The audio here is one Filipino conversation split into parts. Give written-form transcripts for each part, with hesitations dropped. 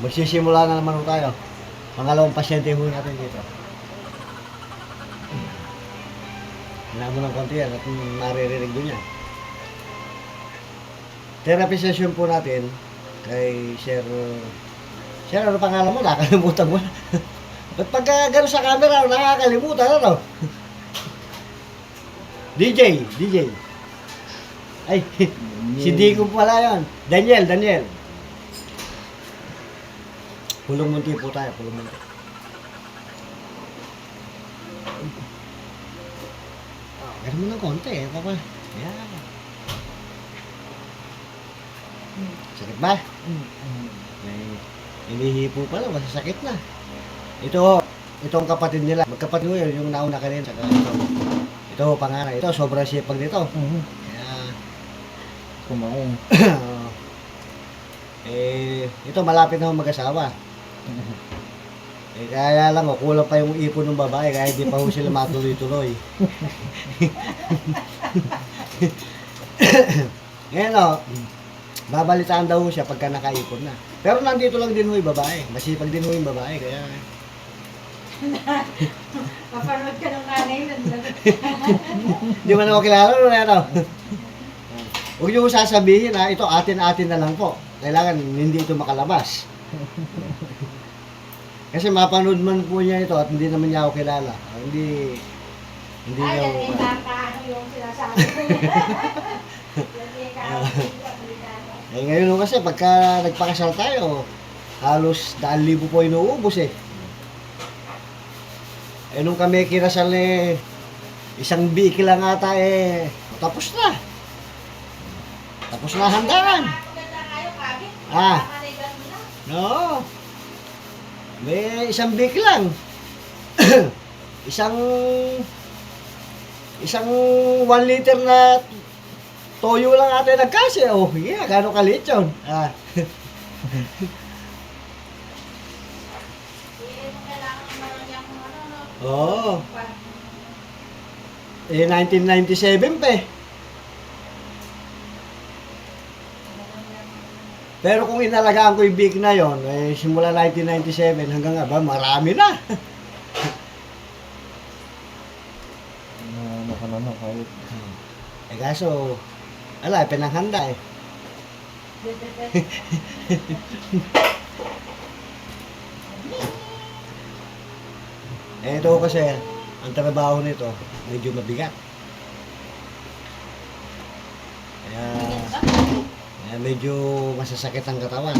Magsisimula na naman ho tayo. Pangalawang pasyente ho natin dito. Hinaan mo ng konti yan at naririnig doon yan. Therapy session po natin kay Sir... Sir, ano pangalan mo? Nakakalimutan mo na. Ba't pagka gano'n sa camera, nakakalimutan, ano? DJ. Ay, si Dico pala yun. Daniel. Pulong munti po tayo, pulong munti. Gano'n mo ng konti, papa. Yan. Sakit ba? May inihipo pala, masasakit na. Itong kapatid nila. Magkapatid ko yun, yung nauna ka rin. Saka ito, panganay. Ito, sobrang sipag nito. Kaya, Kumain. ito malapit na mag-asawa. Kaya lang, kulang pa yung ipon ng babae, kaya hindi pa ho sila matuloy-tuloy. Ngayon babalitaan daw siya pagka nakaipon na. Pero nandito lang din ho yung babae. Masipag din ho yung babae, kaya... Mapanood ka ng nanay nun. Di mo na ako kilala, ano? Huwag niyo sasabihin ito atin-atin na lang po. Kailangan hindi ito makalabas. Kasi mapanood man po niya ito at hindi naman niya ako kilala. Hindi niya Ay, ako... yan ano yung sinasabi ko. Ngayon kasi pagka nagpakasal tayo, halos 1,000 po inuubos eh. Nung kami kinasal isang biki lang ata tapos na. Tapos na handaran. No. May isang biki lang. isang 1 liter na toyo lang ata nagkasya. Oh, yeah, gano'ng kalit yun. Oo. 1997 pa eh. Pero kung inalagaan ko yung big na yon, simula 1997 hanggang marami na. Kahit. Kaso, pinanghanda eh. Ito kasi, ang trabaho nito, medyo mabigat. Kaya medyo masasakit ang katawan.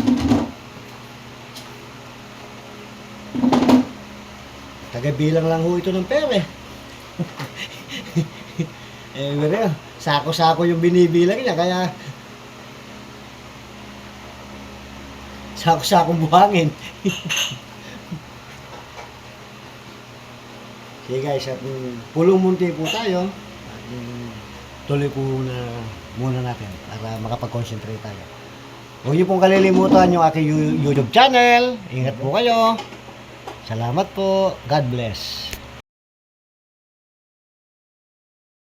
Tagabilang lang ho ito ng pera eh. Sako-sako yung binibilang niya, kaya sako-sakong buhangin. Sige guys, at pulong munti po tayo. Tuloy po muna natin para makapag-concentrate tayo. Huwag niyo pong kalilimutan yung aking YouTube channel. Ingat po kayo. Salamat po. God bless.